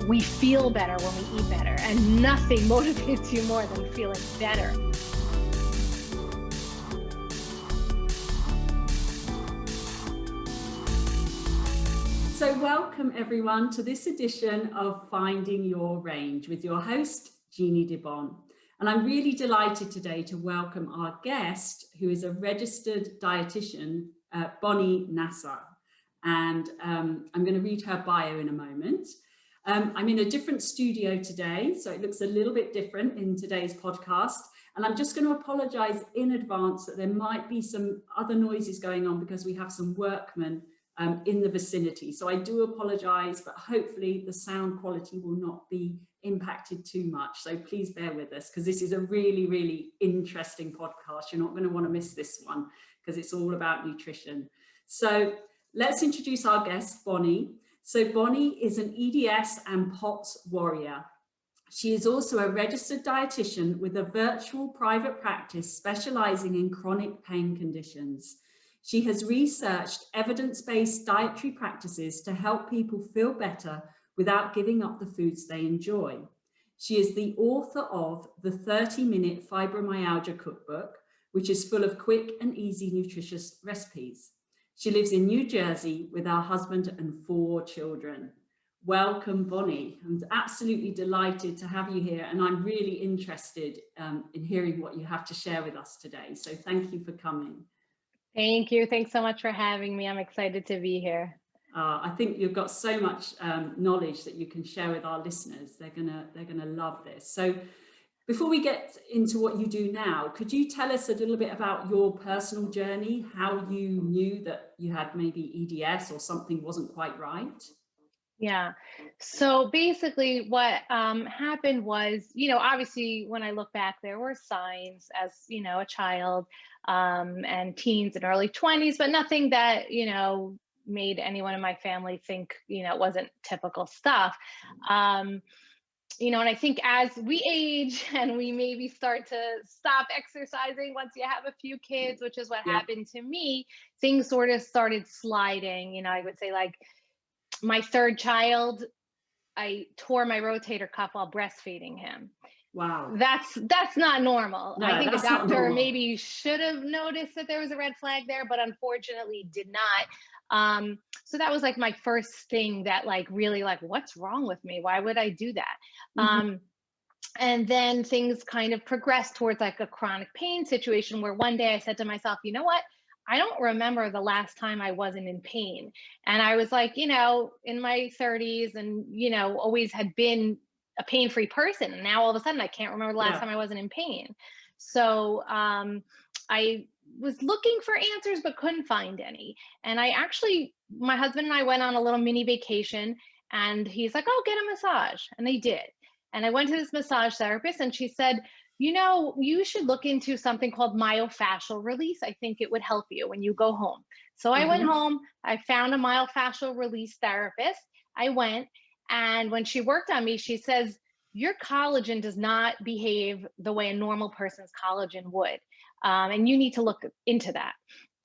We feel better when we eat better, and nothing motivates you more than feeling better. So welcome everyone to this edition of Finding Your Range with your host, Jeannie. And I'm really delighted today to welcome our guest, who is a registered dietitian, Bonnie Nasar. And I'm going to read her bio in a moment. I'm in a different studio today, so it looks a little bit different in today's podcast. And I'm just going to apologize in advance that there might be some other noises going on because we have some workmen in the vicinity. So I do apologize, but hopefully the sound quality will not be impacted too much. So please bear with us because this is a really, really interesting podcast. You're not going to want to miss this one because it's all about nutrition. So let's introduce our guest, Bonnie. So Bonnie is an EDS and POTS warrior. She is also a registered dietitian with a virtual private practice specializing in chronic pain conditions. She has researched evidence-based dietary practices to help people feel better without giving up the foods they enjoy. She is the author of the 30-minute Fibromyalgia Cookbook, which is full of quick and easy nutritious recipes. She lives in New Jersey with her husband and 4 children. Welcome, Bonnie. I'm absolutely delighted to have you here, and I'm really interested in hearing what you have to share with us today. So thank you for coming. Thank you. Thanks so much for having me. I'm excited to be here. I think you've got so much knowledge that you can share with our listeners. They're gonna love this. So before we get into what you do now, could you tell us a little bit about your personal journey, how you knew that you had maybe EDS or something wasn't quite right? Yeah. So basically what happened was, obviously when I look back, there were signs as, a child and teens and early 20s, but nothing that, made anyone in my family think, it wasn't typical stuff. And I think as we age and we maybe start to stop exercising once you have a few kids, which is what happened to me, things sort of started sliding. I would say like my 3rd child, I tore my rotator cuff while breastfeeding him. Wow. That's not normal. No, I think the doctor maybe should have noticed that there was a red flag there, but unfortunately did not. So that was like my first thing that like really like, what's wrong with me? Why would I do that? Mm-hmm. And then things kind of progressed towards like a chronic pain situation where one day I said to myself, you know what? I don't remember the last time I wasn't in pain. And I was like, in my 30s and, always had been a pain-free person. And now all of a sudden I can't remember the last time I wasn't in pain. So I was looking for answers, but couldn't find any. And my husband and I went on a little mini vacation and he's like, oh, get a massage. And they did. And I went to this massage therapist and she said, you should look into something called myofascial release. I think it would help you when you go home. So I went home, I found a myofascial release therapist. I went, and when she worked on me, she says, your collagen does not behave the way a normal person's collagen would. And you need to look into that.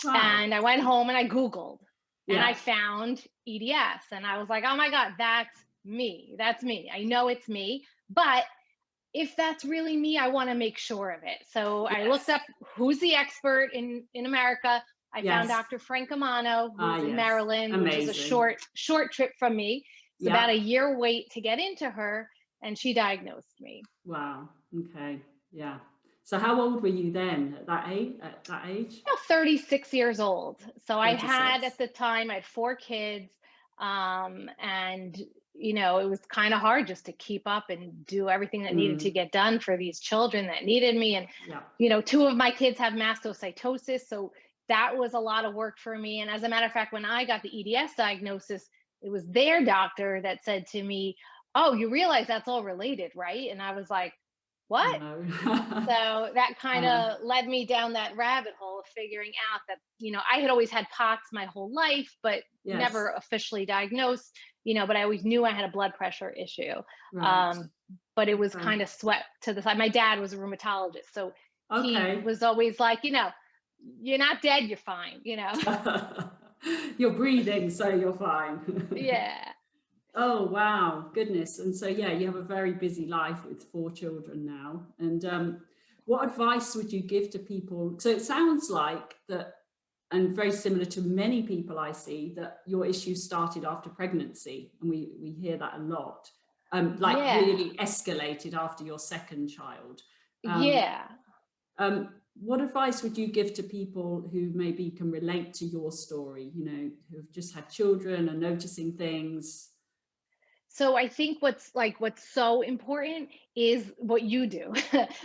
Wow. And I went home and I Googled and I found EDS. And I was like, oh my God, that's me. That's me. I know it's me, but if that's really me, I want to make sure of it. So I looked up who's the expert in America. I found Dr. Frank Amano, who's in Maryland, which is a short trip from me. It's about a year wait to get into her, and she diagnosed me. Wow. Okay. Yeah. So how old were you then at that age? 36 years old. So 36. I had at the time, I had 4 kids, and it was kind of hard just to keep up and do everything that needed to get done for these children that needed me. And, 2 of my kids have mastocytosis. So that was a lot of work for me. And as a matter of fact, when I got the EDS diagnosis, it was their doctor that said to me, oh, you realize that's all related, right? And I was like, what? So that kind of led me down that rabbit hole of figuring out that, I had always had POTS my whole life, but never officially diagnosed, but I always knew I had a blood pressure issue. Right. But it was kind of swept to the side. My dad was a rheumatologist. So he was always like, you're not dead, you're fine, You're breathing, so you're fine. Yeah. Oh, wow, goodness. And so, yeah, you have a very busy life with 4 children now. And what advice would you give to people? So it sounds like that, and very similar to many people I see, that your issues started after pregnancy. And we hear that a lot, like Yeah. really escalated after your second child. Um, Yeah. what advice would you give to people who maybe can relate to your story, you know, who've just had children and noticing things? So I think what's so important is what you do,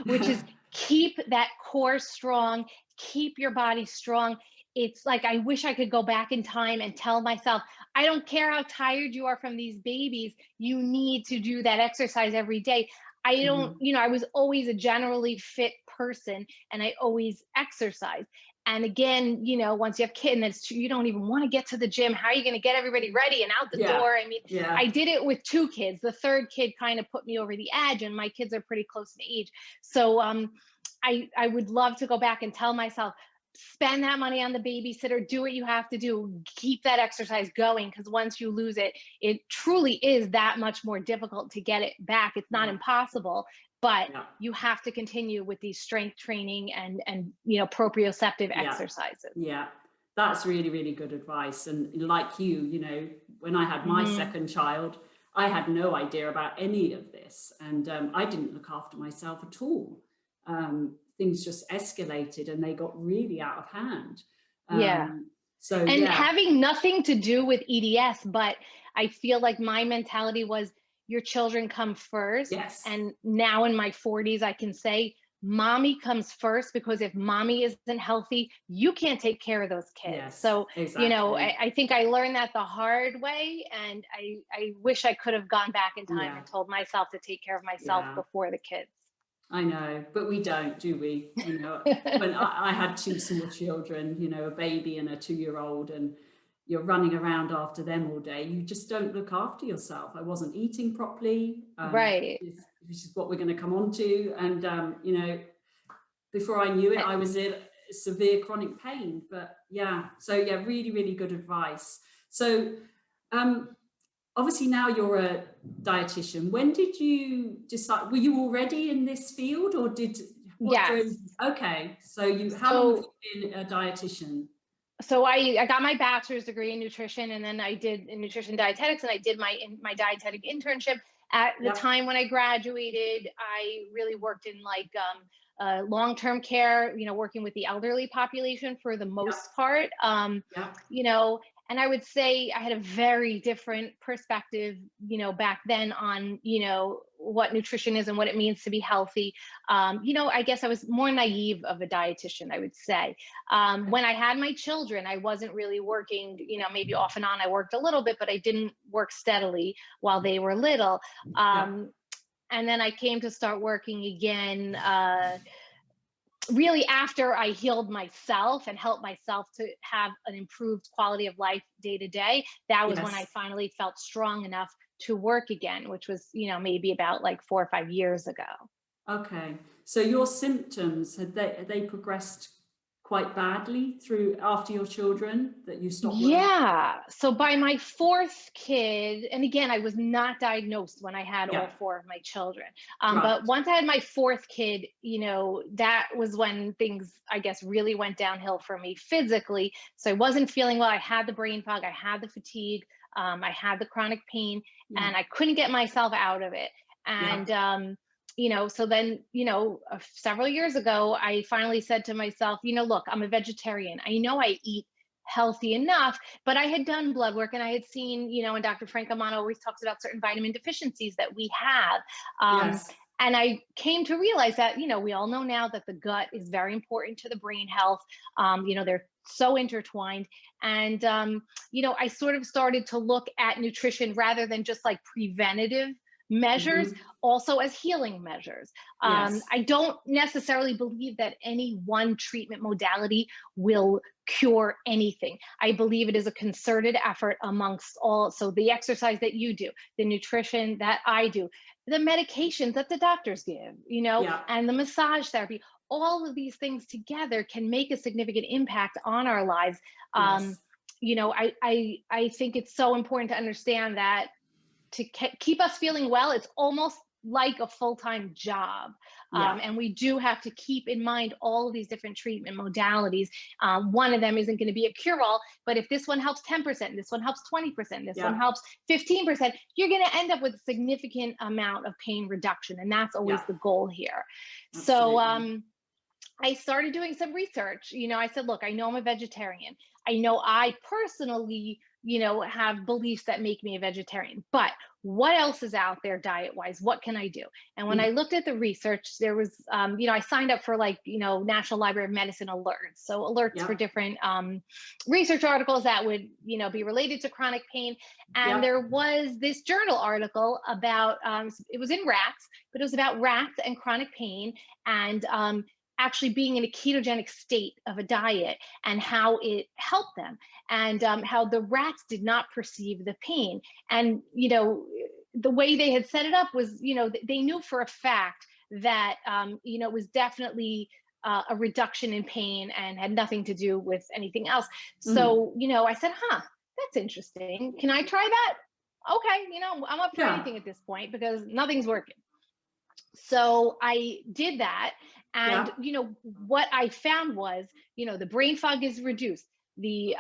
which is keep that core strong, keep your body strong. It's like I wish I could go back in time and tell myself, I don't care how tired you are from these babies, you need to do that exercise every day. I don't, Mhm. I was always a generally fit person and I always exercise. And again, once you have kids, and it's true, you don't even want to get to the gym. How are you going to get everybody ready and out the Yeah, door? I mean, yeah, I did it with 2 kids. The third kid kind of put me over the edge, and my kids are pretty close in age. So I would love to go back and tell myself, spend that money on the babysitter, do what you have to do, keep that exercise going, because once you lose it, it truly is that much more difficult to get it back. It's not yeah, impossible, but yeah, you have to continue with these strength training and proprioceptive yeah, exercises. yeah. That's really, really good advice. And like you know, when I had my Hmm. second child, I had no idea about any of this, and I didn't look after myself at all. Things just escalated, and they got really out of hand. Yeah. So And yeah, having nothing to do with EDS, but I feel like my mentality was your children come first. yes, And now in my 40s, I can say mommy comes first, because if mommy isn't healthy, you can't take care of those kids. yes, So, exactly. I think I learned that the hard way. And I wish I could have gone back in time Yeah, and told myself to take care of myself yeah. before the kids. I know, but we don't, do we? You know, when I had 2 small children, you know, a baby and a 2-year-old, and you're running around after them all day, you just don't look after yourself. I wasn't eating properly, Right. which is what we're going to come on to. And, you know, before I knew it, I was in severe chronic pain. But yeah, so yeah, really, really good advice. So, um, obviously now you're a dietitian. When did you decide? Were you already in this field, or what drove? Yes. Okay, so how long have So you been a dietitian? I got my bachelor's degree in nutrition, and then I did in nutrition dietetics, and I did my dietetic internship. At the Yep, time when I graduated, I really worked in like long-term care, working with the elderly population for the yep, most part. yep, You know, and I would say I had a very different perspective, back then on, what nutrition is and what it means to be healthy. I guess I was more naive of a dietitian, I would say. When I had my children, I wasn't really working, maybe off and on. I worked a little bit, but I didn't work steadily while they were little. yep, Um, and then I came to start working again, really after I healed myself and helped myself to have an improved quality of life day to day. That was when I yes. finally felt strong enough to work again, which was, maybe about like 4 or 5 years ago. Okay, so your symptoms had they progressed quite badly through after your children that you stopped work? Yeah. So by my fourth kid, and again, I was not diagnosed when I had Yeah, all four of my children. right. But once I had my fourth kid, that was when things, I guess, really went downhill for me physically. So I wasn't feeling well. I had the brain fog, I had the fatigue, I had the chronic pain, Yeah, and I couldn't get myself out of it. yeah, And, so then, several years ago, I finally said to myself, look, I'm a vegetarian. I know I eat healthy enough. But I had done blood work, and I had seen, and Dr. Frank Amano always talks about certain vitamin deficiencies that we have. Um, yes, and I came to realize that, we all know now that the gut is very important to the brain health. They're so intertwined. And, I sort of started to look at nutrition rather than just like preventative measures, hmm, also as healing measures. yes, I don't necessarily believe that any one treatment modality will cure anything. I believe it is a concerted effort amongst all. So the exercise that you do, the nutrition that I do, the medications that the doctors give, yeah, and the massage therapy, all of these things together can make a significant impact on our lives. Um, yes, I think it's so important to understand that keep us feeling well, it's almost like a full-time job. And we do have to keep in mind all of these different treatment modalities. One of them isn't going to be a cure-all, but if this one helps 10%, this one helps 20%, this one helps 15%, you're going to end up with a significant amount of pain reduction. And that's always the goal here. Absolutely. So I started doing some research. I said, look, I know I'm a vegetarian. I know I personally, have beliefs that make me a vegetarian, but what else is out there diet-wise? What can I do? And when I looked at the research, there was, I signed up for National Library of Medicine alerts. So alerts for different research articles that would, be related to chronic pain. And there was this journal article about, it was in rats, but it was about rats and chronic pain, and actually being in a ketogenic state of a diet and how it helped them, and how the rats did not perceive the pain. And, the way they had set it up was, they knew for a fact that, it was definitely a reduction in pain and had nothing to do with anything else. So, I said, that's interesting. Can I try that? Okay. I'm up for anything at this point because nothing's working. So I did that. And, what I found was, the brain fog is reduced. The,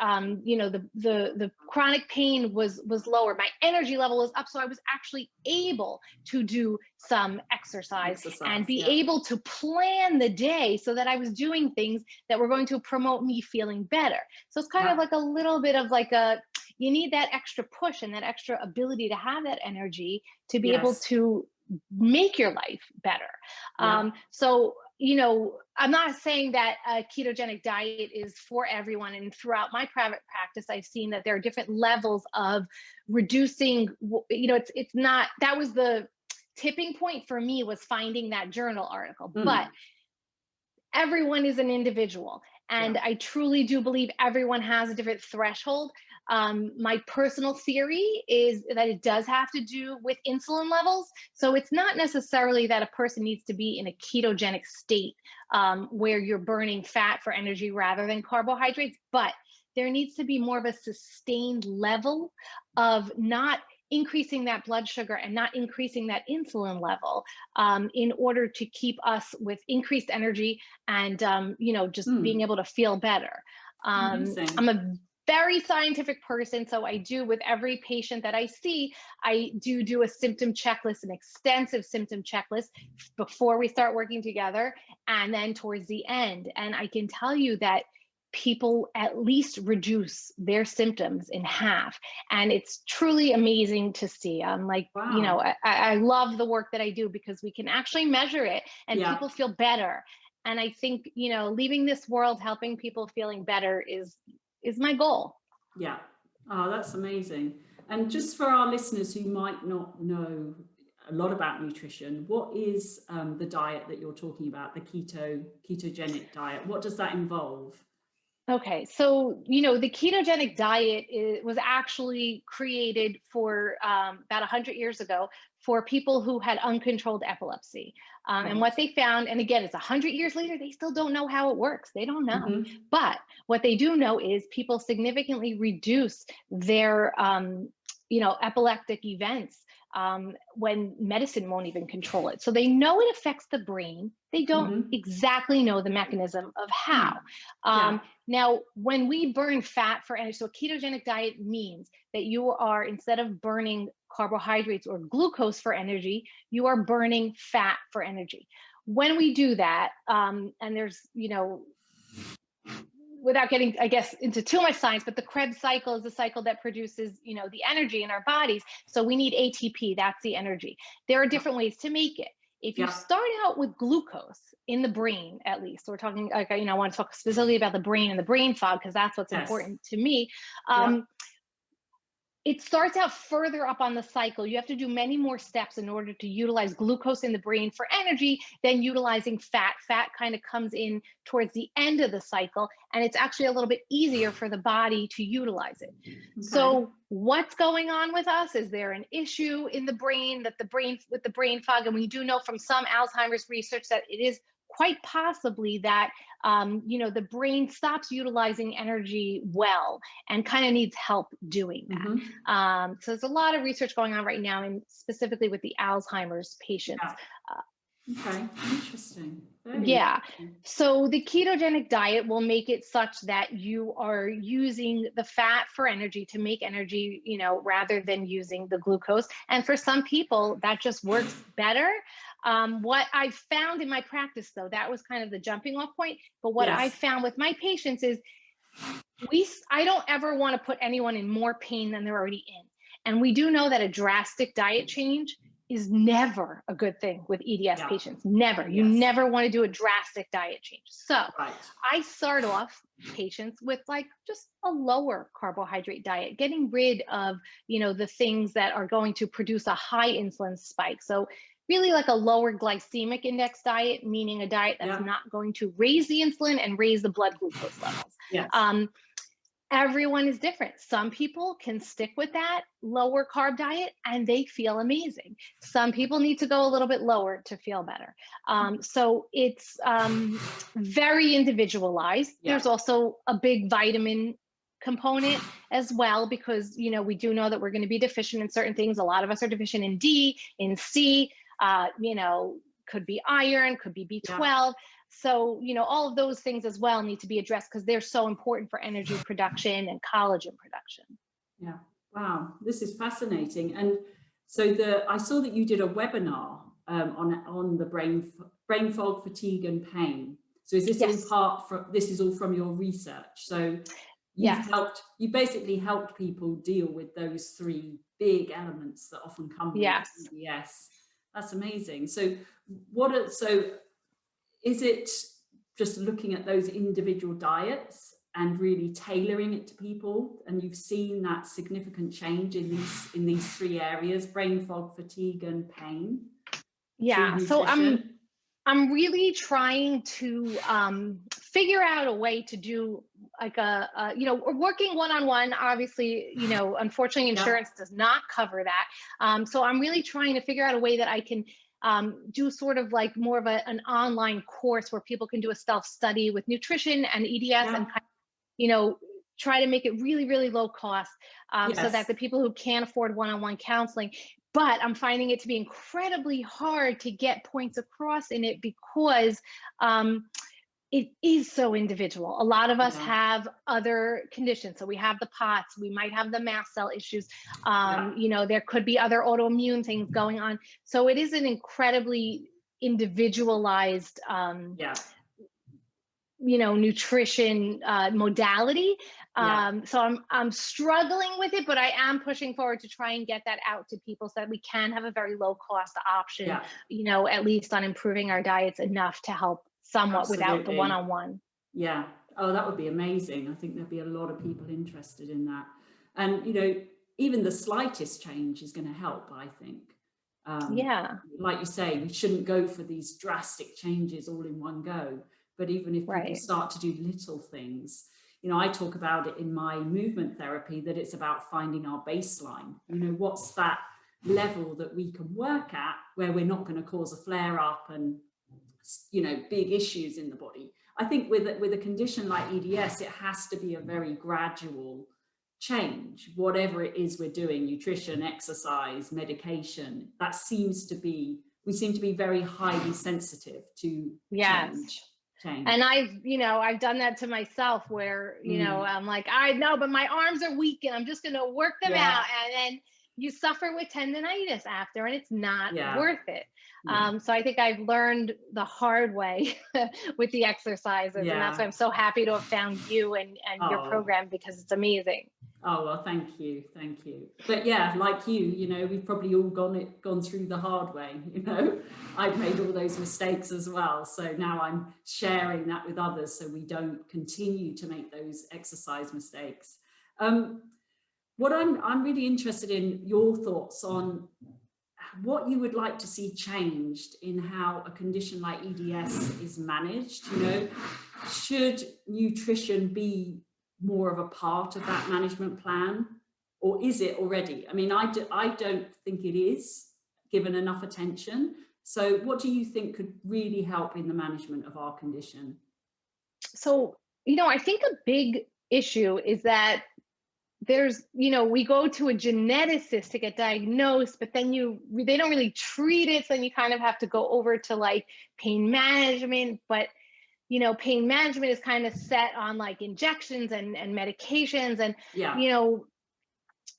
the chronic pain was lower. My energy level was up. So I was actually able to do some exercise and be able to plan the day so that I was doing things that were going to promote me feeling better. So it's kind of like a little bit of you need that extra push and that extra ability to have that energy to be able to make your life better. So, I'm not saying that a ketogenic diet is for everyone. And throughout my private practice, I've seen that there are different levels of reducing, it's not, that was the tipping point for me, was finding that journal article, but everyone is an individual. And I truly do believe everyone has a different threshold. My personal theory is that it does have to do with insulin levels. So it's not necessarily that a person needs to be in a ketogenic state where you're burning fat for energy rather than carbohydrates, but there needs to be more of a sustained level of not increasing that blood sugar and not increasing that insulin level in order to keep us with increased energy and, just being able to feel better. I'm a very scientific person. So I do, with every patient that I see, I do a symptom checklist, an extensive symptom checklist before we start working together and then towards the end. And I can tell you that people at least reduce their symptoms in half. And it's truly amazing to see. I'm like, I love the work that I do because we can actually measure it and people feel better. And I think, leaving this world helping people feeling better is my goal. Yeah. Oh, that's amazing. And just for our listeners who might not know a lot about nutrition, what is the diet that you're talking about, the ketogenic diet? What does that involve? Okay, so, the ketogenic diet was actually created for about 100 years ago for people who had uncontrolled epilepsy. And what they found, and again, it's 100 years later, they still don't know how it works. They don't know. But what they do know is people significantly reduce their, epileptic events when medicine won't even control it. So they know it affects the brain. They don't exactly know the mechanism of how. Now, when we burn fat for energy, so a ketogenic diet means that you are, instead of burning carbohydrates or glucose for energy, you are burning fat for energy. When we do that, and there's, without getting, I guess, into too much science, but the Krebs cycle is the cycle that produces, the energy in our bodies. So we need ATP, that's the energy. There are different ways to make it. If you start out with glucose in the brain, at least, we're talking, I want to talk specifically about the brain and the brain fog, because that's what's important to me. It starts out further up on the cycle. You have to do many more steps in order to utilize glucose in the brain for energy than utilizing fat. Fat kind of comes in towards the end of the cycle, and it's actually a little bit easier for the body to utilize it. So what's going on with us? Is there an issue in the brain with the brain fog? And we do know from some Alzheimer's research that it is quite possibly that, the brain stops utilizing energy well and kind of needs help doing that. So there's a lot of research going on right now, and specifically with the Alzheimer's patients. Yeah. Okay, interesting. Very Yeah. interesting. So the ketogenic diet will make it such that you are using the fat for energy to make energy, rather than using the glucose. And for some people, that just works better. What I found in my practice, though, that was kind of the jumping off point. But what I Yes. found with my patients is I don't ever want to put anyone in more pain than they're already in. And we do know that a drastic diet change is never a good thing with EDS Yeah. patients. Never. You Yes. never want to do a drastic diet change. So Right. I start off patients with like just a lower carbohydrate diet, getting rid of, the things that are going to produce a high insulin spike. So really like a lower glycemic index diet, meaning a diet that's Yeah. not going to raise the insulin and raise the blood glucose levels. Yes. Everyone is different. Some people can stick with that lower carb diet and they feel amazing. Some people need to go a little bit lower to feel better. So it's very individualized. Yeah. There's also a big vitamin component as well, because we do know that we're going to be deficient in certain things. A lot of us are deficient in D, in C, could be iron, could be B12. Yeah. So, all of those things as well need to be addressed because they're so important for energy production and collagen production. Yeah. Wow. This is fascinating. And so I saw that you did a webinar on the brain fog, fatigue, and pain. So is this Yes. this is all from your research? So Yes. you basically helped people deal with those three big elements that often come with Yes. EDS. That's amazing. So is it just looking at those individual diets and really tailoring it to people? And you've seen that significant change in these three areas: brain fog, fatigue, and pain. Yeah. So I'm really trying to figure out a way to do like we're working one-on-one. Obviously, unfortunately, insurance does not cover that. So I'm really trying to figure out a way that I can do sort of like more of an online course where people can do a self-study with nutrition and EDS and kind of, try to make it really, really low cost so that the people who can't afford one-on-one counseling. But I'm finding it to be incredibly hard to get points across in it because it is so individual. A lot of us have other conditions. So we have the POTS, we might have the mast cell issues. There could be other autoimmune things going on. So it is an incredibly individualized nutrition modality. So I'm struggling with it, but I am pushing forward to try and get that out to people so that we can have a very low cost option, at least on improving our diets enough to help somewhat without the one-on-one. Yeah. Oh, that would be amazing. I think there'd be a lot of people interested in that. And, even the slightest change is going to help, I think. Like you say, we shouldn't go for these drastic changes all in one go. But even if people start to do little things, I talk about it in my movement therapy, that it's about finding our baseline. What's that level that we can work at where we're not going to cause a flare up and, big issues in the body. I think with a condition like EDS, it has to be a very gradual change, whatever it is we're doing, nutrition, exercise, medication. We seem to be very highly sensitive to change. And I've done that to myself where, I'm like, I know, but my arms are weak and I'm just going to work them out. And then you suffer with tendinitis after, and it's not worth it. So I think I've learned the hard way with the exercises. And that's why I'm so happy to have found you and your program, because it's amazing. Oh, well, thank you. But like you, we've probably all gone through the hard way. I've made all those mistakes as well. So now I'm sharing that with others so we don't continue to make those exercise mistakes. What I'm really interested in your thoughts on what you would like to see changed in how a condition like EDS is managed. Should nutrition be more of a part of that management plan, or is it already? I mean, I don't think it is given enough attention. So what do you think could really help in the management of our condition? So, I think a big issue is that we go to a geneticist to get diagnosed, but then they don't really treat it. So then you kind of have to go over to like pain management, but pain management is kind of set on like injections and medications. And, Yeah.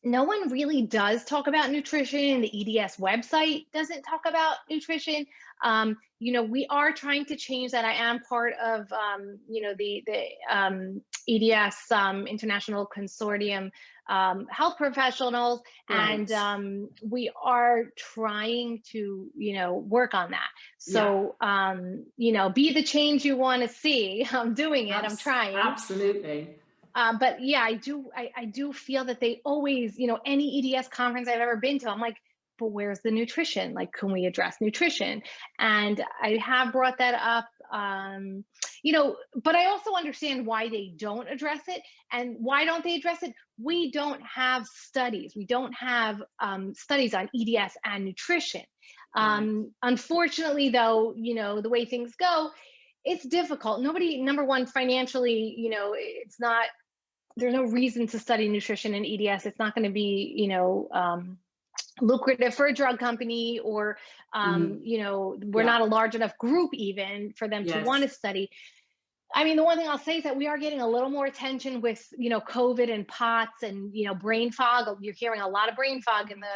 no one really does talk about nutrition. The EDS website doesn't talk about nutrition. We are trying to change that. I am part of, the EDS International Consortium health professionals, Great. and we are trying to, work on that. So, be the change you want to see. I'm doing it. I'm trying. Absolutely. But yeah, I do feel that they always, any EDS conference I've ever been to, I'm like, but where's the nutrition? Like, can we address nutrition? And I have brought that up, but I also understand why they don't address it. And why don't they address it? We don't have studies. We don't have studies on EDS and nutrition. Unfortunately, though, the way things go, it's difficult. Nobody, number one, financially, it's not, there's no reason to study nutrition in EDS. It's not going to be, lucrative for a drug company, or, we're not a large enough group even for them to want to study. I mean, the one thing I'll say is that we are getting a little more attention with, COVID and POTS and, brain fog. You're hearing a lot of brain fog in the,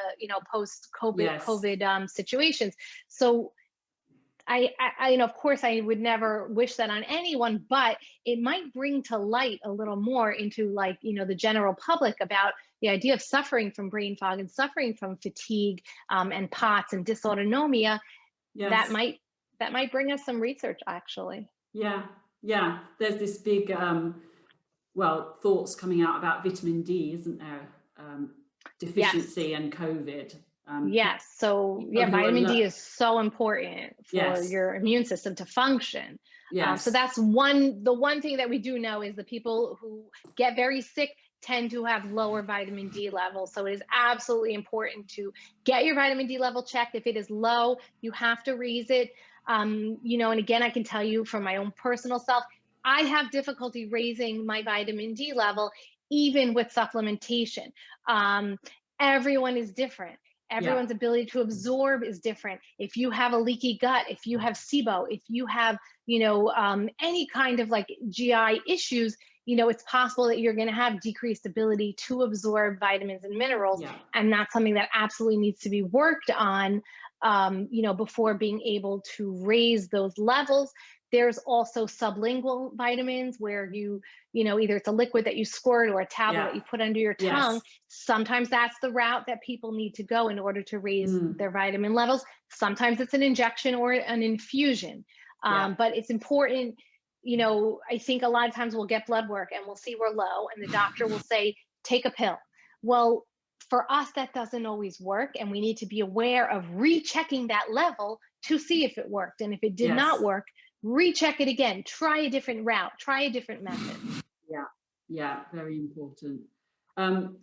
post-COVID situations. So I, of course, I would never wish that on anyone, but it might bring to light a little more into like, the general public about the idea of suffering from brain fog and suffering from fatigue and POTS and dysautonomia. That might bring us some research, actually. Yeah. There's this big, thoughts coming out about vitamin D, isn't there? Deficiency and COVID. Yes. So vitamin D is so important for your immune system to function. So that's the one thing that we do know is the people who get very sick tend to have lower vitamin D levels. So it is absolutely important to get your vitamin D level checked. If it is low, you have to raise it. And again, I can tell you from my own personal self, I have difficulty raising my vitamin D level, even with supplementation. Everyone is different. Everyone's ability to absorb is different. If you have a leaky gut, if you have SIBO, if you have, any kind of like GI issues, it's possible that you're going to have decreased ability to absorb vitamins and minerals. And that's something that absolutely needs to be worked on, before being able to raise those levels. There's also sublingual vitamins where either it's a liquid that you squirt or a tablet that you put under your tongue. Sometimes that's the route that people need to go in order to raise their vitamin levels. Sometimes it's an injection or an infusion. But it's important, I think a lot of times we'll get blood work and we'll see we're low and the doctor will say, take a pill. Well, for us, that doesn't always work. And we need to be aware of rechecking that level to see if it worked. And if it did not work, recheck it again, try a different route, try a different method. Yeah, very important. And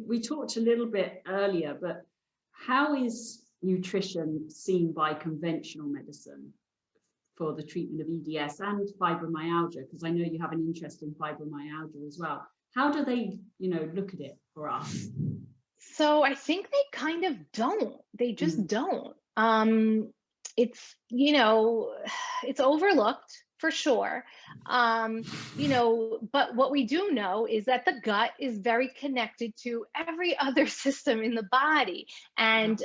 we talked a little bit earlier, but how is nutrition seen by conventional medicine for the treatment of EDS and fibromyalgia? Because I know you have an interest in fibromyalgia as well. How do they, look at it for us? So I think they kind of don't. They just don't. It's, it's overlooked for sure. But what we do know is that the gut is very connected to every other system in the body. And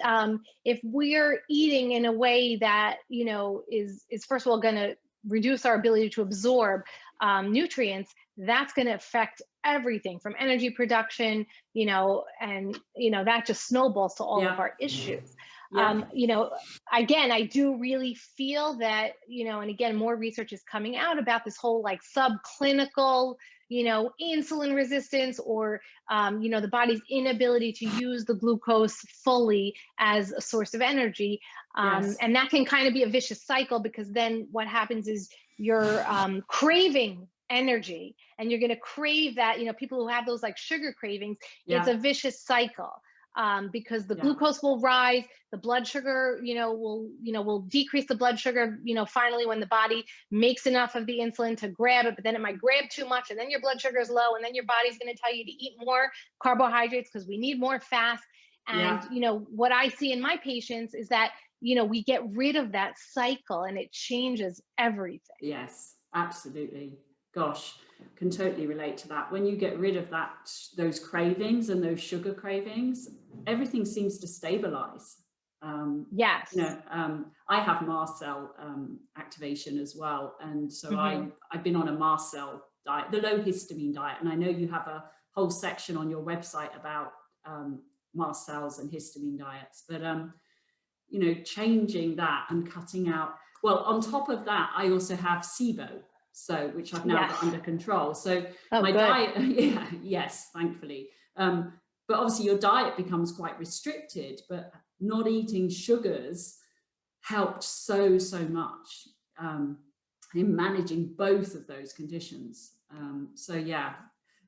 if we're eating in a way that, is first of all going to reduce our ability to absorb nutrients, that's going to affect everything from energy production, and, that just snowballs to all of our issues. Again, I do really feel that, and again, more research is coming out about this whole like subclinical, insulin resistance or, the body's inability to use the glucose fully as a source of energy. And that can kind of be a vicious cycle because then what happens is you're craving energy and you're going to crave that, people who have those like sugar cravings, it's a vicious cycle. because the glucose will rise, the blood sugar, will decrease the blood sugar, finally when the body makes enough of the insulin to grab it, but then it might grab too much and then your blood sugar is low and then your body's going to tell you to eat more carbohydrates because we need more fast. And, what I see in my patients is that, we get rid of that cycle and it changes everything. Yes, absolutely. Gosh, can totally relate to that. When you get rid of those cravings and those sugar cravings, everything seems to stabilize. Yes. I have mast cell activation as well. And so I've been on a mast cell diet, the low histamine diet. And I know you have a whole section on your website about mast cells and histamine diets, but changing that and cutting out, well, on top of that, I also have SIBO, which I've now got under control. So my diet, yes, thankfully. But obviously your diet becomes quite restricted, but not eating sugars helped so much in managing both of those conditions.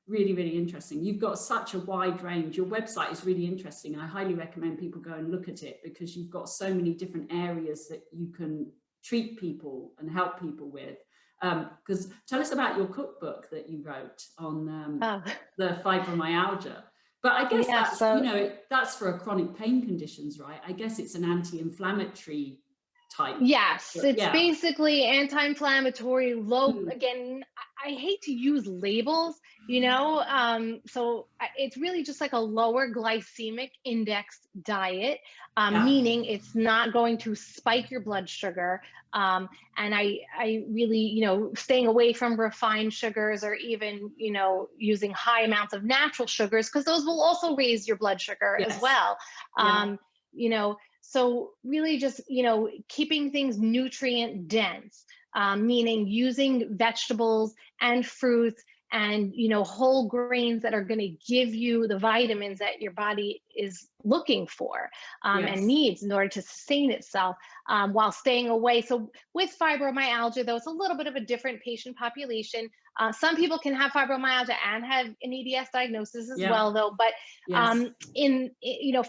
Really, really interesting. You've got such a wide range. Your website is really interesting. I highly recommend people go and look at it because you've got so many different areas that you can treat people and help people with. Because tell us about your cookbook that you wrote on the fibromyalgia. But I guess that's for chronic pain conditions, right? I guess it's an anti-inflammatory type. Yes, it's basically anti-inflammatory, again, I hate to use labels, so it's really just like a lower glycemic index diet, meaning it's not going to spike your blood sugar. And I really, staying away from refined sugars or even, using high amounts of natural sugars, because those will also raise your blood sugar as well. So really just, keeping things nutrient dense, meaning using vegetables and fruits and, whole grains that are going to give you the vitamins that your body is looking for and needs in order to sustain itself while staying away. So with fibromyalgia, though, it's a little bit of a different patient population. Some people can have fibromyalgia and have an EDS diagnosis as well, though. But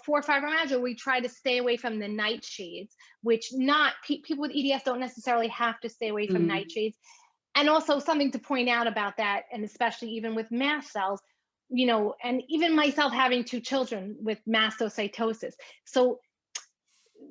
for fibromyalgia, we try to stay away from the nightshades, which people with EDS don't necessarily have to stay away from nightshades. And also something to point out about that, and especially even with mast cells, and even myself having 2 children with mastocytosis. So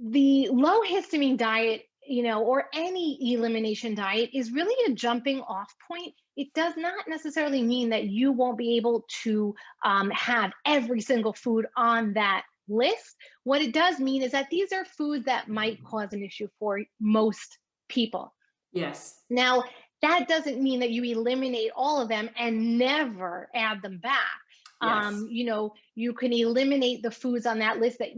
the low histamine diet, or any elimination diet is really a jumping off point. It does not necessarily mean that you won't be able to have every single food on that list. What it does mean is that these are foods that might cause an issue for most people. Yes. Now, that doesn't mean that you eliminate all of them and never add them back. Yes. You can eliminate the foods on that list that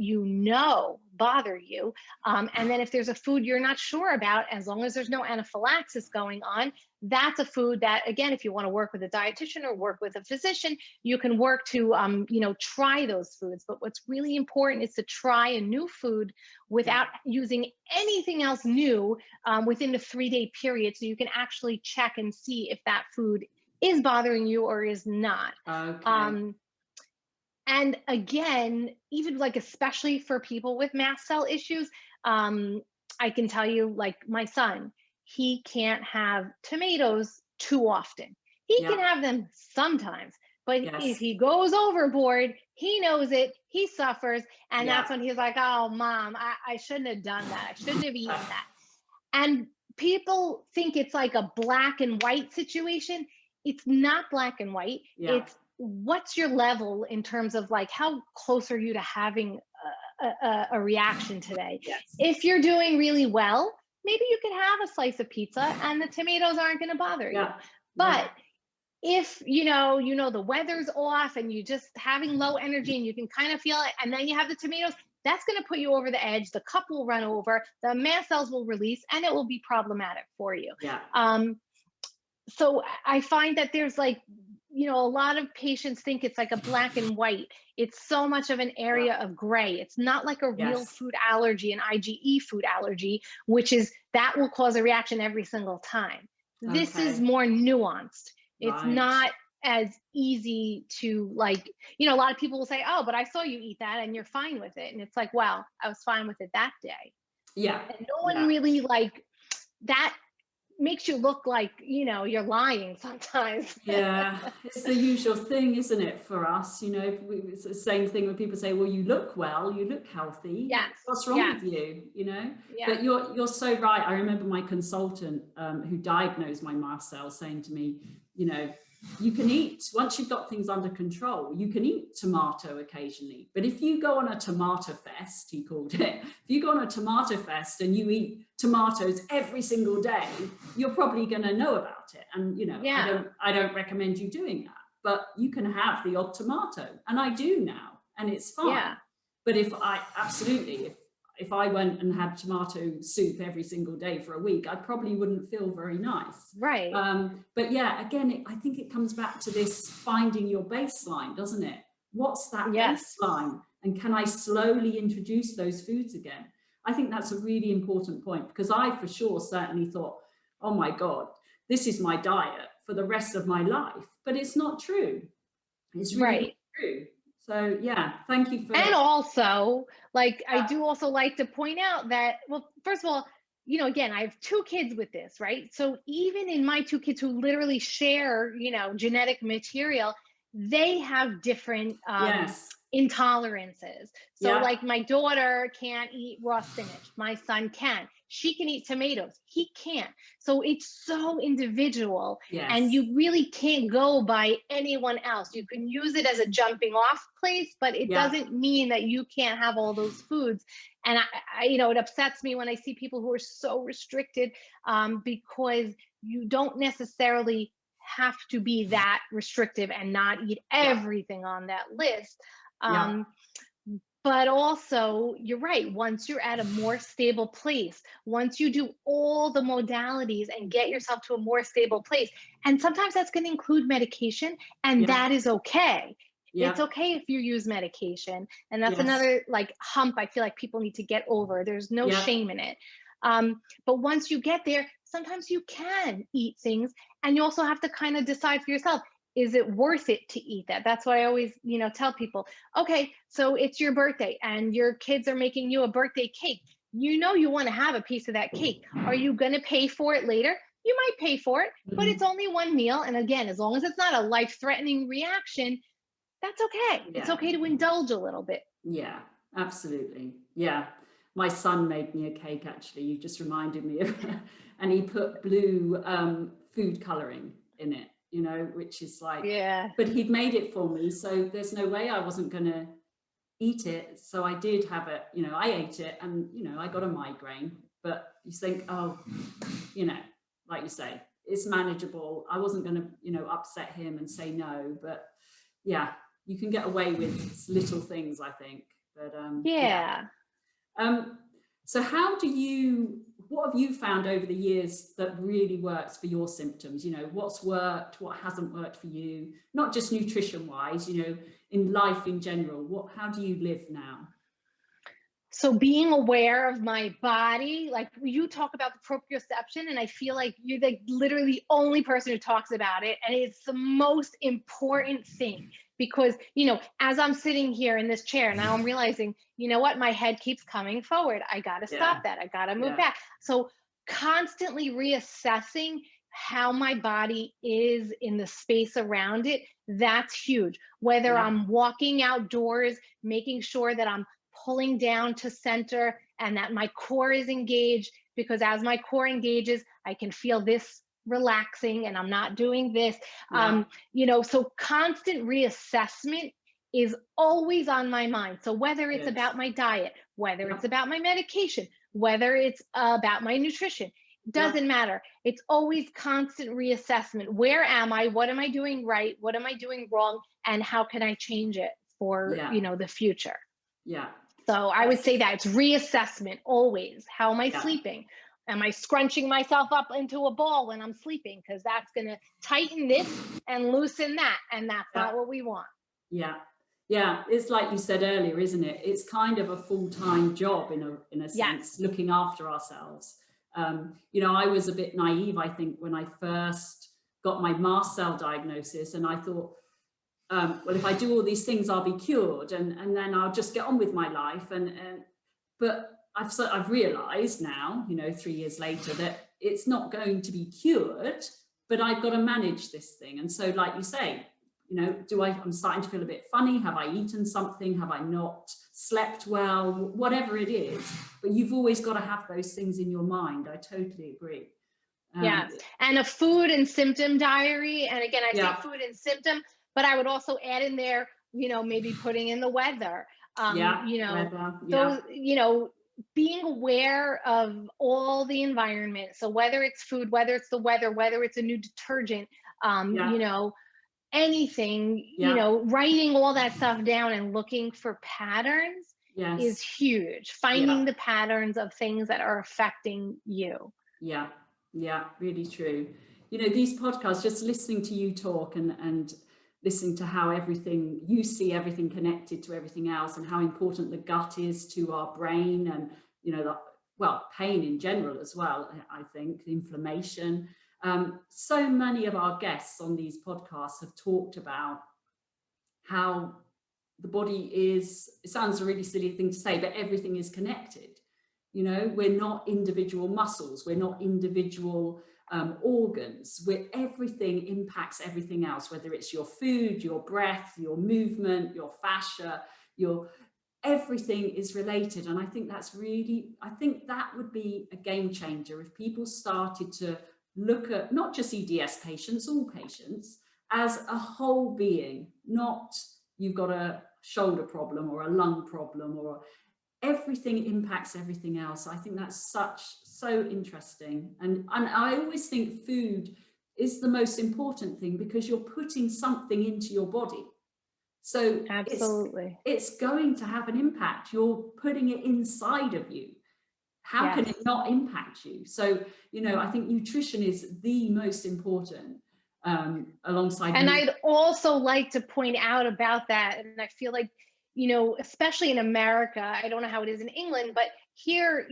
bother you. And then if there's a food you're not sure about, as long as there's no anaphylaxis going on, that's a food that, again, if you want to work with a dietitian or work with a physician, you can work to, try those foods. But what's really important is to try a new food without using anything else new within the 3-day period. So you can actually check and see if that food is bothering you or is not. Okay. And again, even especially for people with mast cell issues, I can tell you, my son, he can't have tomatoes too often. He can have them sometimes, but if he goes overboard, he knows it, he suffers. And that's when he's like, oh, Mom, I shouldn't have done that. I shouldn't have eaten that. And people think it's like a black and white situation. It's not black and white. It's what's your level in terms of how close are you to having a reaction today? If you're doing really well, maybe you can have a slice of pizza and the tomatoes aren't going to bother you. But if the weather's off and you're just having low energy and you can kind of feel it, and then you have the tomatoes, that's going to put you over the edge. The cup will run over, the mast cells will release, and it will be problematic for you. So I find that there's a lot of patients think it's like a black and white. It's so much of an area of gray. It's not like a real food allergy, an IgE food allergy, that will cause a reaction every single time. This is more nuanced. It's not as easy to like, you know, a lot of people will say, oh, but I saw you eat that and you're fine with it. And it's like, well, I was fine with it that day. Yeah. And no one Yeah. really like that makes you look like, you know, you're lying sometimes. Yeah, it's the usual thing, isn't it, for us? You know, it's the same thing when people say, well, you look well, you look healthy. Yes. What's wrong with you? You know, Yeah. but you're so right. I remember my consultant who diagnosed my mast cells saying to me, you know, you can eat, once you've got things under control, you can eat tomato occasionally. But if you go on a tomato fest, he called it, if you go on a tomato fest and you eat tomatoes every single day, you're probably going to know about it. And, you know, I don't recommend you doing that, but you can have the odd tomato. And I do now, and it's fine. Yeah. But if I went and had tomato soup every single day for a week, I probably wouldn't feel very nice. Right. But yeah, again, I think it comes back to this finding your baseline, doesn't it? What's that baseline? And can I slowly introduce those foods again? I think that's a really important point, because I for sure certainly thought, oh my God, this is my diet for the rest of my life. But it's not true. It's really not true. So yeah, thank you for. And also, like, I do also like to point out that, well, first of all, you know, again, I have 2 kids with this, right? So even in my 2 kids who literally share, you know, genetic material, they have different intolerances. So like my daughter can't eat raw spinach. My son can. She can eat tomatoes. He can't. So it's so individual, and you really can't go by anyone else. You can use it as a jumping off place, but it doesn't mean that you can't have all those foods. And I you know, it upsets me when I see people who are so restricted, because you don't necessarily have to be that restrictive and not eat everything on that list. But also, you're right, once you're at a more stable place, once you do all the modalities and get yourself to a more stable place, and sometimes that's going to include medication, and that is okay. It's okay if you use medication. And that's another like hump I feel like people need to get over. There's no shame in it. But once you get there, sometimes you can eat things, and you also have to kind of decide for yourself, is it worth it to eat that? That's why I always, you know, tell people, okay, so it's your birthday and your kids are making you a birthday cake. You know, you want to have a piece of that cake. Are you going to pay for it later? You might pay for it, but it's only one meal. And again, as long as it's not a life-threatening reaction, that's okay. It's okay to indulge a little bit. Yeah, absolutely. Yeah. My son made me a cake, actually. You just reminded me of, and he put blue food coloring in it, you know, which is like, but he'd made it for me. So there's no way I wasn't going to eat it. So I did have it, you know, I ate it, and, you know, I got a migraine. But you think, oh, you know, like you say, it's manageable. I wasn't going to, you know, upset him and say no. But yeah, you can get away with little things, I think. But so what have you found over the years that really works for your symptoms? You know, what's worked, what hasn't worked for you, not just nutrition wise, you know, in life in general, how do you live now? So being aware of my body, like you talk about the proprioception, and I feel like you're the literally only person who talks about it. And it's the most important thing, because, you know, as I'm sitting here in this chair, now I'm realizing, you know what, my head keeps coming forward. I got to stop that. I got to move back. So constantly reassessing how my body is in the space around it, that's huge. Whether I'm walking outdoors, making sure that I'm pulling down to center and that my core is engaged, because as my core engages, I can feel this relaxing and I'm not doing this. You know, so constant reassessment is always on my mind. So whether it's about my diet, whether it's about my medication, whether it's about my nutrition, doesn't matter. It's always constant reassessment. Where am I? What am I doing right? What am I doing wrong? And how can I change it for, you know, the future? So I would say that it's reassessment always. How am I sleeping? Am I scrunching myself up into a ball when I'm sleeping? Because that's going to tighten this and loosen that. And that's not what we want. Yeah. It's like you said earlier, isn't it? It's kind of a full-time job in a sense, looking after ourselves. You know, I was a bit naive, I think, when I first got my mast cell diagnosis, and I thought, well, if I do all these things, I'll be cured, and then I'll just get on with my life. But I've realised now, 3 years later, that it's not going to be cured, but I've got to manage this thing. And so, like you say, I'm starting to feel a bit funny. Have I eaten something? Have I not slept well? Whatever it is, but you've always got to have those things in your mind. I totally agree. Yeah, and a food and symptom diary. And again, I say food and symptom, but I would also add in there, maybe putting in the weather. Those, being aware of all the environment. So whether it's food, whether it's the weather, whether it's a new detergent, anything, writing all that stuff down and looking for patterns is huge. Finding the patterns of things that are affecting you. Yeah, really true. These podcasts, just listening to you talk and listening to how you see everything connected to everything else, and how important the gut is to our brain, and, pain in general as well, I think, inflammation. So many of our guests on these podcasts have talked about how the body is, it sounds a really silly thing to say, but everything is connected. We're not individual muscles, we're not individual organs, where everything impacts everything else, whether it's your food, your breath, your movement, your fascia, everything is related. And I think that would be a game changer if people started to look at not just EDS patients, all patients, as a whole being, not you've got a shoulder problem or a lung problem, or everything impacts everything else. I think that's so interesting. And I always think food is the most important thing, because you're putting something into your body. So absolutely, it's going to have an impact. You're putting it inside of you. How can it not impact you? So, I think nutrition is the most important, alongside. And I'd also like to point out about that, and I feel like, especially in America, I don't know how it is in England, but here,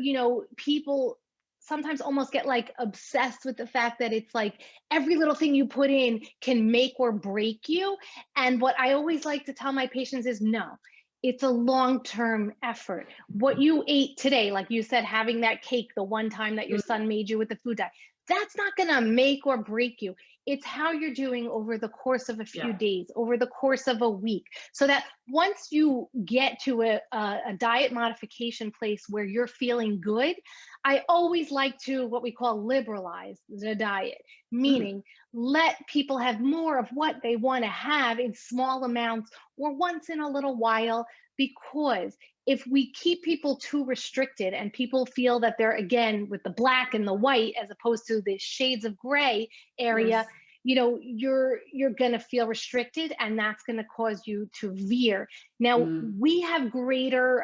people sometimes almost get like obsessed with the fact that it's like every little thing you put in can make or break you. And what I always like to tell my patients is, no, it's a long-term effort. What you ate today, like you said, having that cake the one time that your son made you with the food dye, that's not going to make or break you. It's how you're doing over the course of a few days, over the course of a week, so that once you get to a diet modification place where you're feeling good, I always like to what we call liberalize the diet, meaning let people have more of what they want to have in small amounts or once in a little while. Because if we keep people too restricted and people feel that they're, again, with the black and the white as opposed to the shades of gray area, you're going to feel restricted, and that's going to cause you to veer. Now, we have greater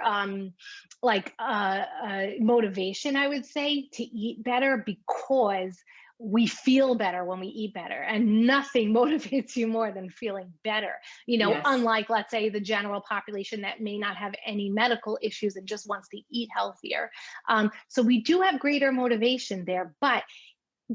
motivation, I would say, to eat better, because we feel better when we eat better, and nothing motivates you more than feeling better, unlike, let's say, the general population that may not have any medical issues and just wants to eat healthier. So we do have greater motivation there, but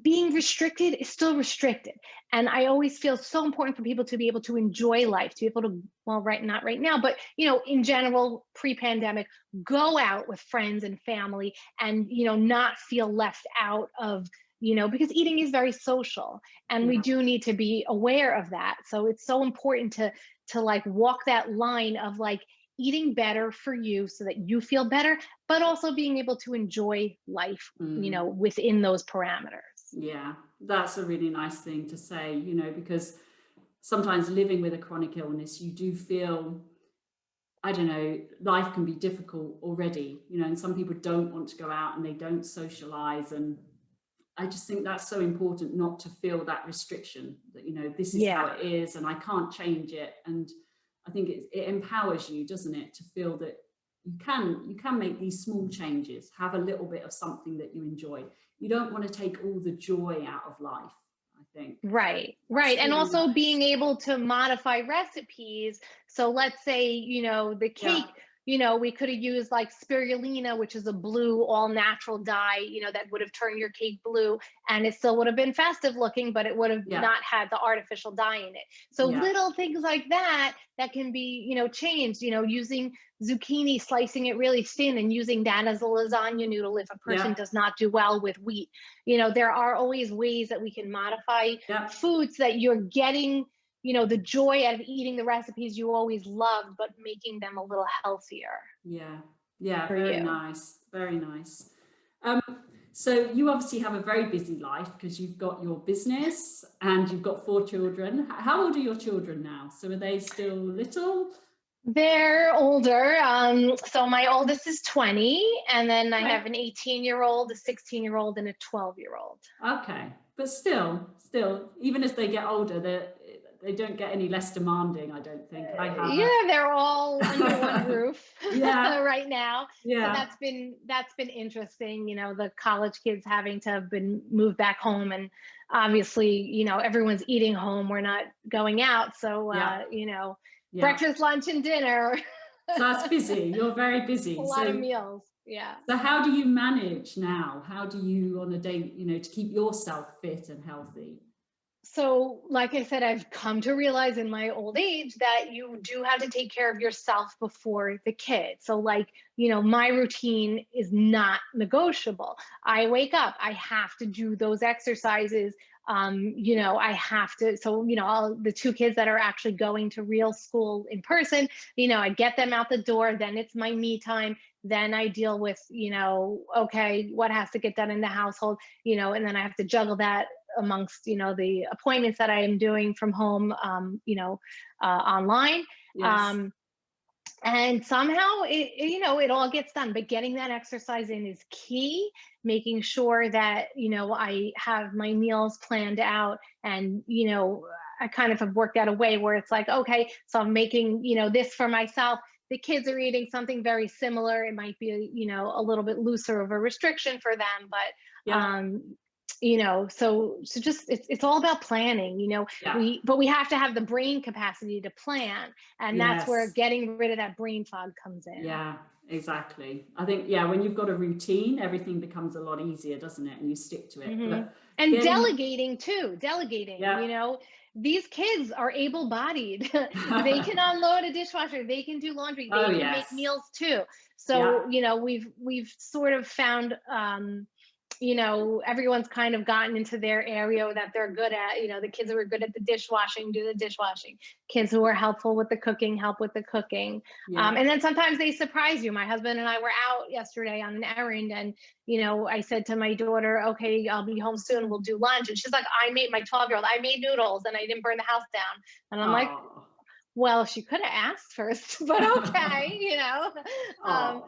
being restricted is still restricted. And I always feel so important for people to be able to enjoy life, to be able to, not right now, but, in general, pre-pandemic, go out with friends and family and, not feel left out of, because eating is very social, and we do need to be aware of that. So it's so important to like walk that line of like eating better for you so that you feel better, but also being able to enjoy life, within those parameters. Yeah, that's a really nice thing to say, because sometimes living with a chronic illness, you do feel, I don't know, life can be difficult already, and some people don't want to go out and they don't socialize. And I just think that's so important not to feel that restriction that, this is how it is and I can't change it. And I think it empowers you, doesn't it, to feel that you can make these small changes, have a little bit of something that you enjoy. You don't want to take all the joy out of life, I think. Right. And also nice. Being able to modify recipes. So let's say, the cake, we could have used like spirulina, which is a blue all natural dye, that would have turned your cake blue, and it still would have been festive looking, but it would have Yeah. not had the artificial dye in it. So Yeah. little things like that can be, changed, using zucchini, slicing it really thin and using that as a lasagna noodle if a person Yeah. does not do well with wheat. There are always ways that we can modify Yeah. foods that you're getting, the joy out of eating the recipes you always loved, but making them a little healthier. Yeah. Yeah. For Very you. nice. Very nice. So you obviously have a very busy life because you've got your business and you've got 4 children. How old are your children now? So are they still little? They're older. So my oldest is 20, and then I Right. have an 18-year-old, a 16-year-old, and a 12-year-old. Okay, but still, even as they get older, they don't get any less demanding, I don't think. I have Yeah, they're all under one roof Yeah. right now. So Yeah. that's been interesting. The college kids having to have been moved back home, and obviously, everyone's eating home. We're not going out, so Yeah. Yeah. breakfast, lunch, and dinner. So that's busy. You're very busy. A lot of meals. Yeah. So how do you manage now? How do you on a day, to keep yourself fit and healthy? So, like I said, I've come to realize in my old age that you do have to take care of yourself before the kids. So, like, my routine is not negotiable. I wake up, I have to do those exercises. I have to, so, all the 2 kids that are actually going to real school in person, I get them out the door, then it's my me time. Then I deal with, okay, what has to get done in the household, and then I have to juggle that amongst the appointments that I am doing from home, online. Yes. And somehow it all gets done, but getting that exercise in is key. Making sure that I have my meals planned out, and I kind of have worked out a way where it's like, okay, so I'm making this for myself. The kids are eating something very similar. It might be a little bit looser of a restriction for them, but Yeah. so just it's all about planning. Yeah. we have to have the brain capacity to plan, and that's where Yes. getting rid of that brain fog comes in. Yeah, exactly. I think, when you've got a routine, everything becomes a lot easier, doesn't it? And you stick to it. But And delegating too. Yeah. These kids are able-bodied. They can unload a dishwasher, they can do laundry, Oh, they can make yes. meals too. So Yeah. we've sort of found everyone's kind of gotten into their area that they're good at. The kids who are good at the dishwashing do the dishwashing. Kids who are helpful with the cooking help with the cooking. Yeah. And then sometimes they surprise you. My husband and I were out yesterday on an errand, and I said to my daughter, okay, I'll be home soon, we'll do lunch. And she's like, my 12-year-old, I made noodles and I didn't burn the house down. And I'm like, Oh. well, she could have asked first, but okay, Oh.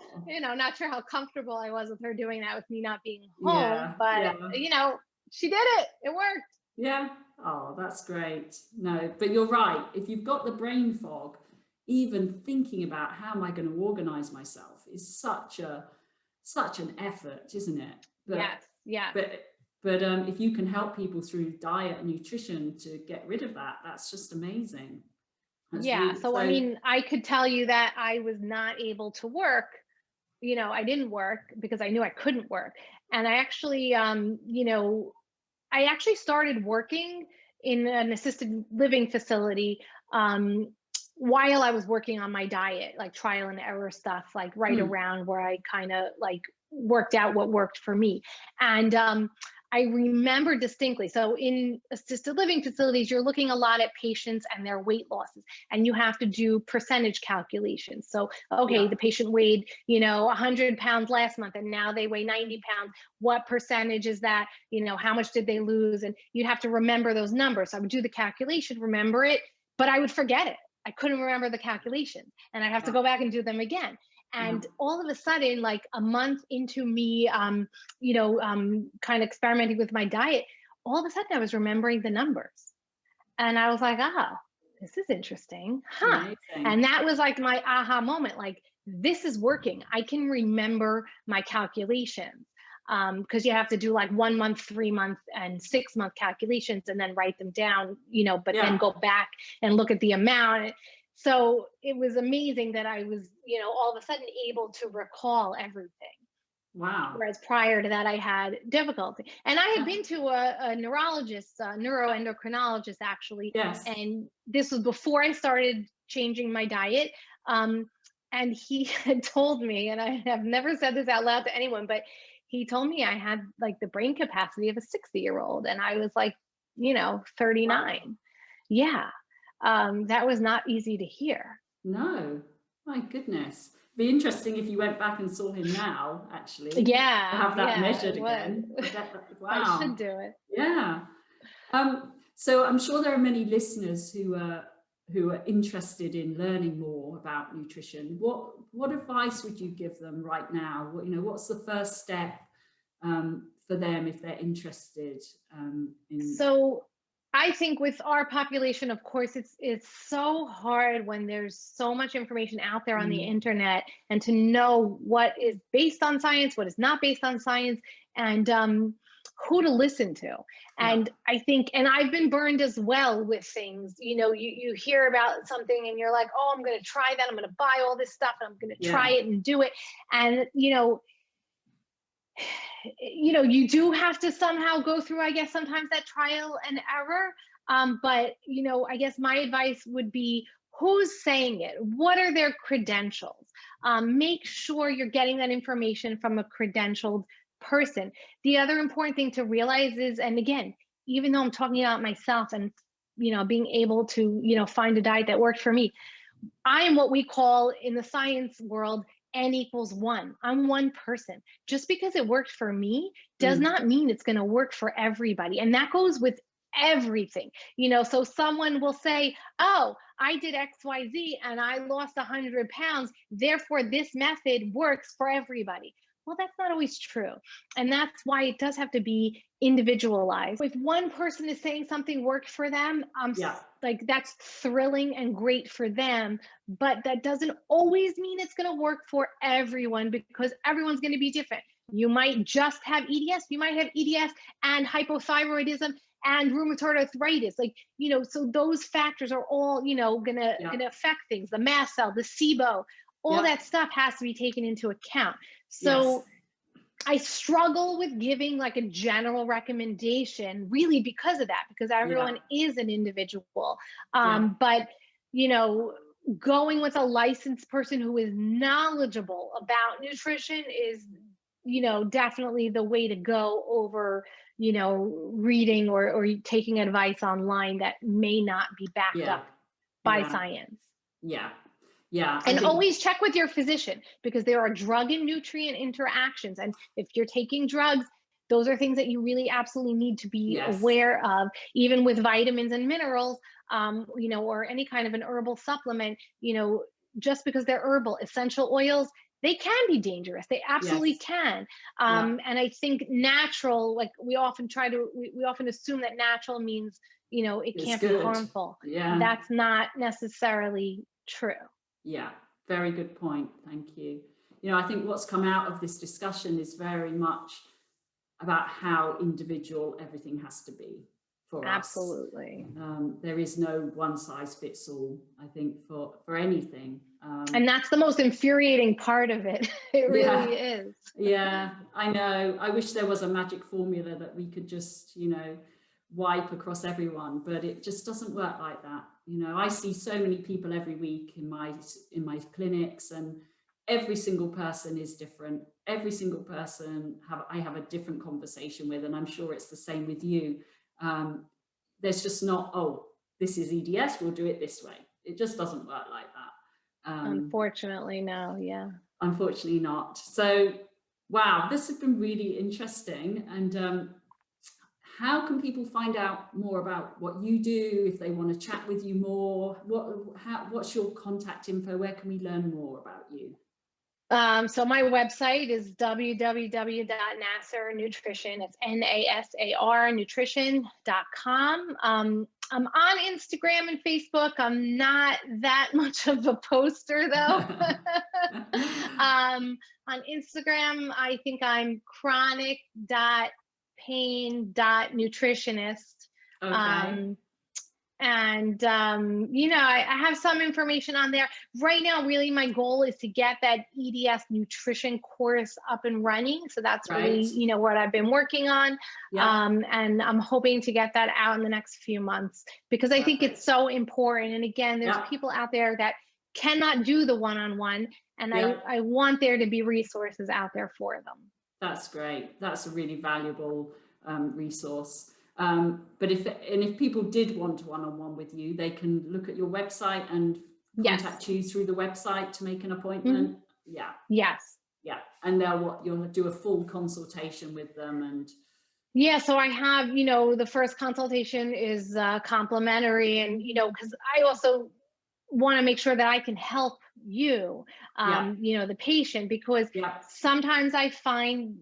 not sure how comfortable I was with her doing that with me not being Yeah. home, but Yeah. she did it. It worked. Yeah. Oh, that's great. No, but you're right. If you've got the brain fog, even thinking about how am I going to organize myself is such an effort, isn't it? But, Yes. Yeah. But if you can help people through diet and nutrition to get rid of that, that's just amazing. Yeah. So, I mean, I could tell you that I was not able to work. I didn't work because I knew I couldn't work. And I actually, I actually started working in an assisted living facility while I was working on my diet, like trial and error stuff, like right around where I kind of like worked out what worked for me. And I remember distinctly. So in assisted living facilities, you're looking a lot at patients and their weight losses, and you have to do percentage calculations. So, okay, the patient weighed, 100 pounds last month, and now they weigh 90 pounds. What percentage is that? How much did they lose? And you'd have to remember those numbers. So I would do the calculation, remember it, but I would forget it. I couldn't remember the calculations, and I'd have to go back and do them again. And all of a sudden, like a month into me, kind of experimenting with my diet, all of a sudden I was remembering the numbers. And I was like, oh, this is interesting. Huh. Amazing. And that was like my aha moment. Like, this is working. I can remember my calculations. Because you have to do like 1 month, 3 month, and 6 month calculations and then write them down, but then go back and look at the amount. So it was amazing that I was, all of a sudden able to recall everything. Wow. Whereas prior to that, I had difficulty. And I had been to a neurologist, neuroendocrinologist, actually. Yes. And this was before I started changing my diet. And he had told me, and I have never said this out loud to anyone, but he told me I had like the brain capacity of a 60-year-old. And I was like, 39. Wow. Yeah. That was not easy to hear. No, my goodness. Be interesting if you went back and saw him now, actually, to Yeah. have that Yeah, measured it was. again. I should Wow. do it. Yeah. So I'm sure there are many listeners who are interested in learning more about nutrition. What advice would you give them right now? What's the first step for them if they're interested in? So I think with our population, of course, it's so hard when there's so much information out there on the internet, and to know what is based on science, what is not based on science, and who to listen to. And I think, and I've been burned as well with things. You hear about something and you're like, oh, I'm going to try that. I'm going to buy all this stuff and I'm going to try it and do it. And you do have to somehow go through, I guess, sometimes that trial and error. But, I guess my advice would be, who's saying it? What are their credentials? Make sure you're getting that information from a credentialed person. The other important thing to realize is, and again, even though I'm talking about myself and, being able to, find a diet that worked for me, I am what we call in the science world N=1. I'm one person. Just because it worked for me does not mean it's going to work for everybody. And that goes with everything. So someone will say, oh, I did XYZ and I lost 100 pounds. Therefore, this method works for everybody. Well, that's not always true. And that's why it does have to be individualized. If one person is saying something worked for them, like that's thrilling and great for them, but that doesn't always mean it's going to work for everyone, because everyone's going to be different. You might just have EDS, you might have EDS and hypothyroidism and rheumatoid arthritis, so those factors are all, gonna affect things. The mast cell, the SIBO, all that stuff has to be taken into account. So I struggle with giving like a general recommendation, really, because of that, because everyone is an individual. But, going with a licensed person who is knowledgeable about nutrition is, definitely the way to go over, reading or taking advice online that may not be backed up by science. And always check with your physician, because there are drug and nutrient interactions. And if you're taking drugs, those are things that you really absolutely need to be aware of, even with vitamins and minerals, or any kind of an herbal supplement, just because they're herbal. Essential oils, they can be dangerous. They absolutely can. And I think natural, like we often assume that natural means, it can't be harmful. That's not necessarily true. Yeah, very good point. Thank you. I think what's come out of this discussion is very much about how individual everything has to be for us. Absolutely. There is no one size fits all, I think, for anything. And that's the most infuriating part of it. It really is. Yeah, I know. I wish there was a magic formula that we could just, wipe across everyone, but it just doesn't work like that. I see so many people every week in my clinics, and every single person is different. Every single person I have a different conversation with, and I'm sure it's the same with you. There's just not, oh, this is EDS, we'll do it this way. It just doesn't work like that. Unfortunately, no. Yeah. Unfortunately not. So, wow, this has been really interesting. And how can people find out more about what you do if they want to chat with you more? What's your contact info? Where can we learn more about you? So my website is www.nasarnutrition. It's NASAR nutrition.com. I'm on Instagram and Facebook. I'm not that much of a poster though. On Instagram, I think I'm chronic.pain.nutritionist. Okay. And, I have some information on there. Right now, really, my goal is to get that EDS nutrition course up and running. So that's really, Right. what I've been working on. Yeah. And I'm hoping to get that out in the next few months because I think it's Perfect. so important. And again, there's Yeah. people out there that cannot do the one-on-one. And Yeah. I want there to be resources out there for them. That's great. That's a really valuable resource. But if people did want one-on-one with you, they can look at your website and contact you through the website to make an appointment. Mm-hmm. Yeah. Yes. Yeah. And you'll do a full consultation with them. And yeah, so I have, the first consultation is complimentary, and because I also want to make sure that I can help you, the patient, because yeah. sometimes I find,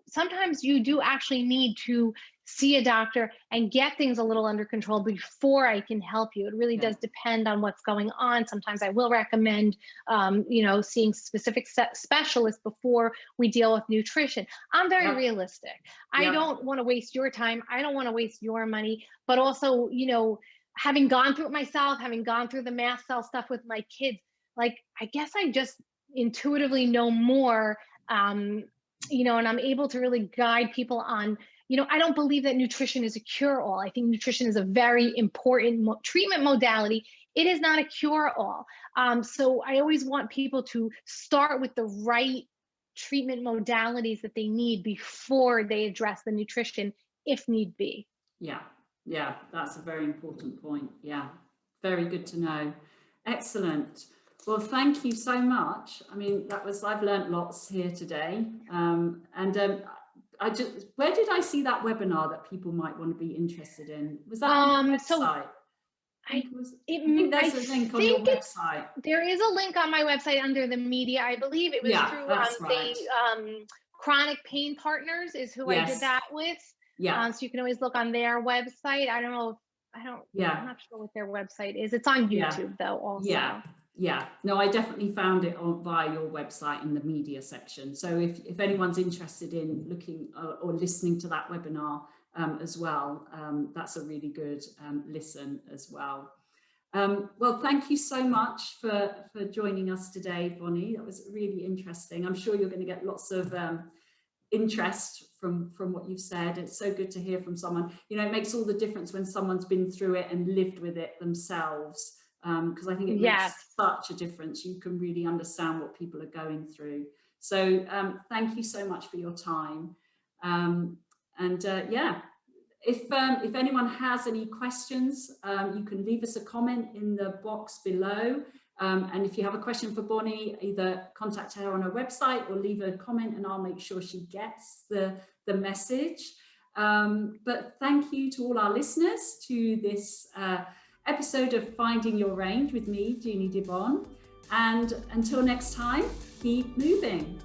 sometimes you do actually need to see a doctor and get things a little under control before I can help you. It really does depend on what's going on. Sometimes I will recommend, seeing specific specialists before we deal with nutrition. I'm very realistic. I don't want to waste your time. I don't want to waste your money, but also, having gone through it myself, having gone through the mast cell stuff with my kids, like, I guess I just intuitively know more, and I'm able to really guide people on, I don't believe that nutrition is a cure-all. I think nutrition is a very important treatment modality. It is not a cure-all. So I always want people to start with the right treatment modalities that they need before they address the nutrition, if need be. Yeah, that's a very important point. Yeah, very good to know. Excellent. Well, thank you so much. I mean, I've learned lots here today. Where did I see that webinar that people might want to be interested in? Was that on the website? I think there's a link on your website. There is a link on my website under the media. I believe it was through the Chronic Pain Partners is who I did that with. Yeah. So you can always look on their website. I'm not sure what their website is. It's on YouTube though also. Yeah. No, I definitely found it via your website in the media section. So if anyone's interested in looking or listening to that webinar as well, that's a really good listen as well. Well, thank you so much for joining us today, Bonnie. That was really interesting. I'm sure you're going to get lots of interest from what you've said. It's so good to hear from someone. It makes all the difference when someone's been through it and lived with it themselves, because I think it makes such a difference. You can really understand what people are going through. So thank you so much for your time. If anyone has any questions, you can leave us a comment in the box below. And if you have a question for Bonnie, either contact her on her website or leave a comment and I'll make sure she gets the message. But thank you to all our listeners to this episode of Finding Your Range with me, Jeannie Dibon. And until next time, keep moving.